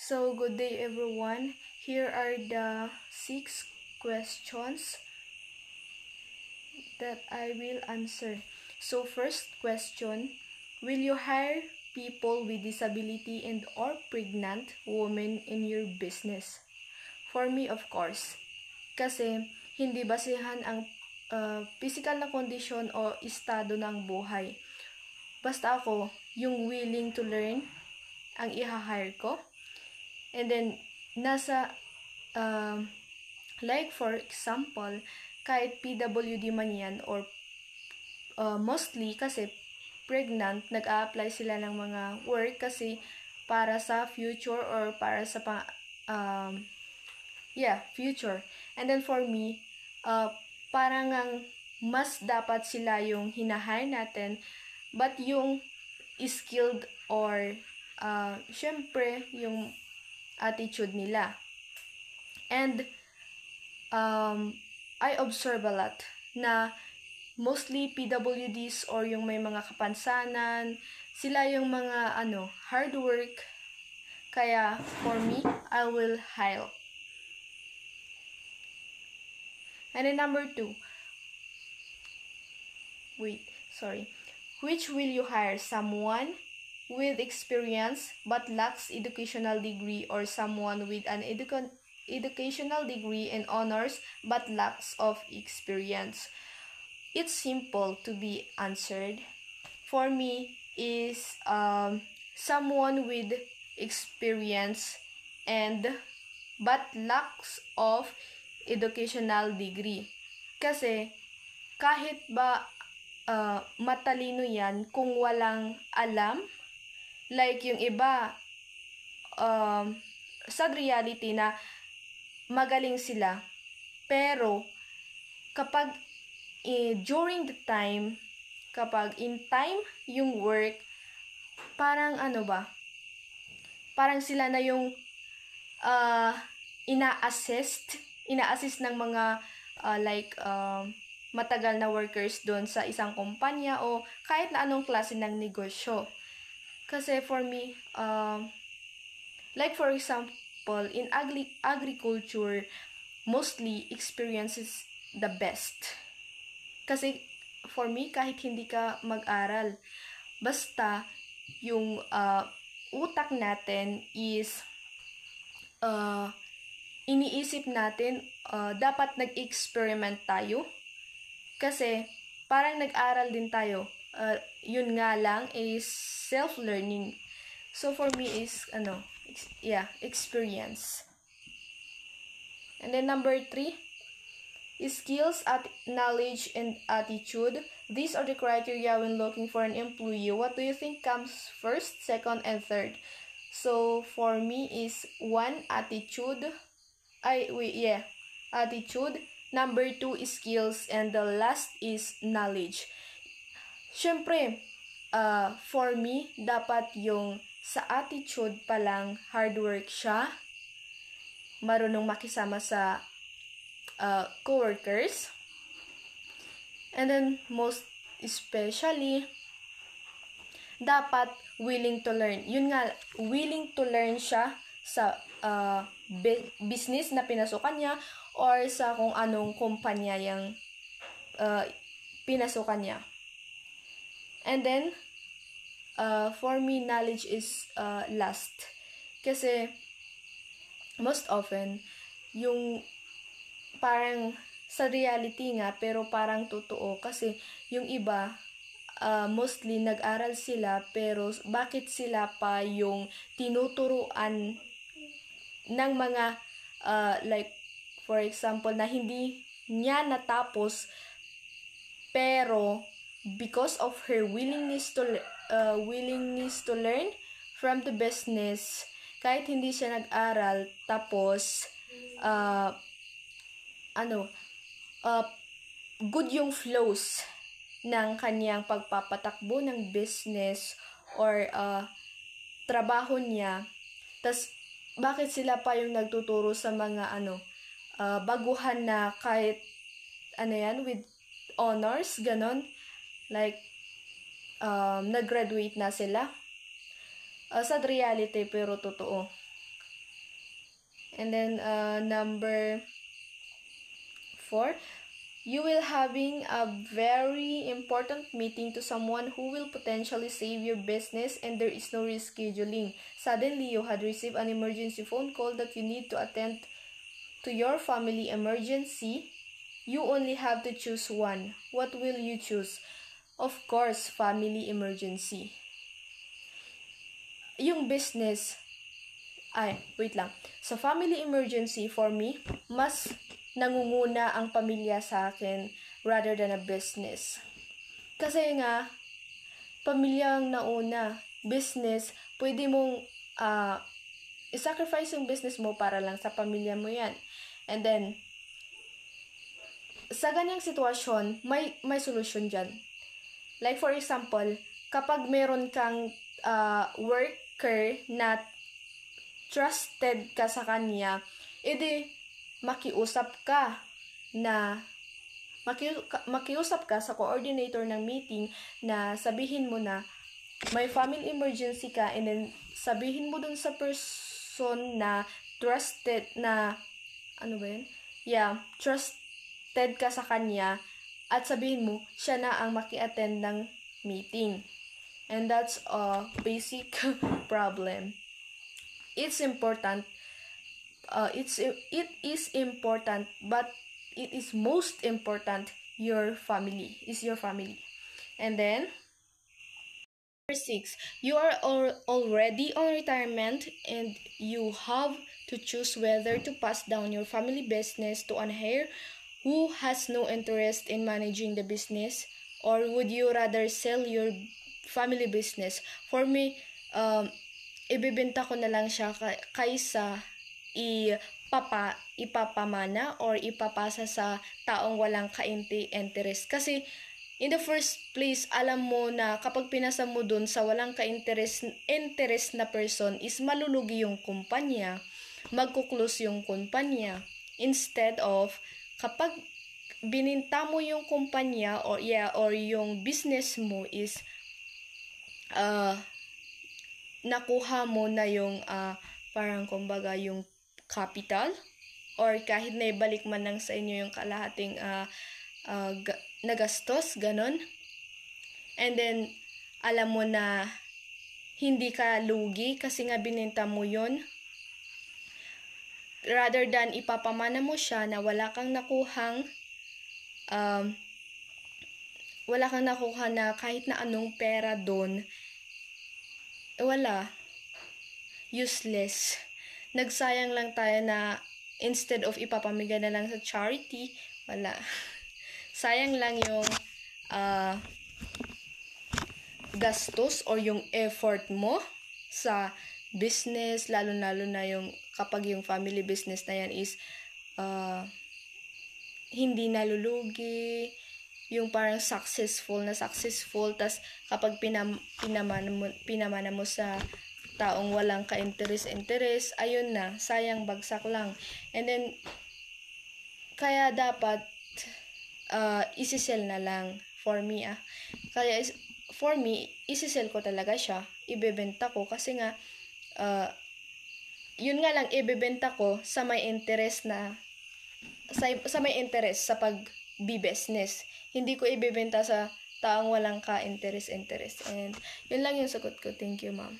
So, good day everyone. Here are the 6 questions that I will answer. So, first question, will you hire people with disability and or pregnant women in your business? For me, of course. Kasi, hindi basehan ang physical na kondisyon o estado ng buhay. Basta ako, yung willing to learn ang i-hire ko. And then, like for example, kahit PWD man yan or mostly kasi pregnant, nag-a-apply sila ng mga work kasi para sa future or para sa future. And then for me, parang mas dapat sila yung hinahire natin, but yung skilled or syempre yung attitude nila. And I observe a lot na mostly PWDs or yung may mga kapansanan, sila yung mga hard work. Kaya for me, I will hire. And then number 2. Which will you hire? Someone with experience but lacks educational degree, or someone with an educational degree and honors but lacks of experience? It's simple to be answered. For me is someone with experience but lacks of educational degree. Kasi kahit ba matalino yan, kung walang alam, like yung iba, sad reality na magaling sila, pero kapag during the time, kapag in time yung work, parang parang sila na yung ina-assist ng mga matagal na workers doon sa isang kumpanya o kahit na anong klase ng negosyo. Kasi for me, like for example, in agriculture, mostly experience is the best. Kasi for me, kahit hindi ka mag-aral, basta yung utak natin is iniisip natin, dapat nag-experiment tayo. Kasi parang nag-aral din tayo. Yun nga lang is self-learning. So for me is experience. And then number 3, skills, knowledge, and attitude. These are the criteria when looking for an employee. What do you think comes first, second, and third? So for me is 1, attitude. Attitude. Number 2 is skills, and the last is knowledge. Syempre, for me, dapat yung sa attitude pa lang, hard work siya, marunong makisama sa coworkers, and then most especially, dapat willing to learn. Yun nga, willing to learn siya sa business na pinasukan niya or sa kung anong kumpanya yung pinasukan niya. And then, for me, knowledge is last. Kasi, most often, yung parang sa reality nga, pero parang totoo. Kasi, yung iba, mostly nag-aral sila, pero bakit sila pa yung tinuturuan ng mga, like, for example, na hindi niya natapos, pero because of her willingness to learn from the business, kahit hindi siya nag-aral, tapos good yung flows ng kanyang pagpapatakbo ng business or trabaho niya. Tas bakit sila pa yung nagtuturo sa mga baguhan na kahit with honors, ganon, like nag-graduate na sila. Sad reality pero totoo. And then number 4, you will having a very important meeting to someone who will potentially save your business and there is no rescheduling. Suddenly, you had received an emergency phone call that you need to attend to your family emergency. You only have to choose one. What will you choose? Of course, family emergency. Yung business, wait lang. Sa family emergency, for me, mas nangunguna ang pamilya sa akin rather than a business. Kasi nga, pamilya ang nauna. Business, pwede mong i-sacrifice yung business mo para lang sa pamilya mo yan. And then, sa ganyang sitwasyon, may solusyon dyan. Like for example, kapag meron kang worker na trusted ka sa kanya, edi makiusap ka sa coordinator ng meeting na sabihin mo na may family emergency ka, and then sabihin mo dun sa person na trusted na trusted ka sa kanya, at sabihin mo siya na ang maki-attend ng meeting. And that's a basic problem. It's important. It is important, but it is most important your family. And then number 6, you are already on retirement and you have to choose whether to pass down your family business to an heir who has no interest in managing the business, or would you rather sell your family business? For me, ibibenta ko na lang siya kaysa ipapamana or ipapasa sa taong walang ka-interest. Kasi in the first place, alam mo na kapag pinasa mo dun sa walang ka-interest na person is malulugi yung kumpanya, magkuklose yung kumpanya. Instead of, kapag bininta mo yung kumpanya or yung business mo is nakuha mo na yung parang kumbaga yung capital, or kahit na ibalik man lang sa inyo yung kalahating nagastos, ganon. And then alam mo na hindi ka lugi kasi nga bininta mo yun, rather than ipapamana mo siya na wala kang nakuha na kahit na anong pera doon, wala, useless. Nagsayang lang tayo na instead of ipapamigay na lang sa charity, wala. Sayang lang yung gastos or yung effort mo sa business, lalo-lalo na yung kapag yung family business na yan is hindi nalulugi, yung parang successful, tas kapag pinamana mo sa taong walang ka-interest, ayun na, sayang, bagsak lang. And then kaya dapat isisell na lang for me. Kaya for me, isisell ko talaga siya, ibebenta ko kasi nga yun nga lang, ibebenta ko sa may interest sa pag-business. Hindi ko ibebenta sa taong walang ka-interest. And yun lang yung sagot ko. Thank you, ma'am.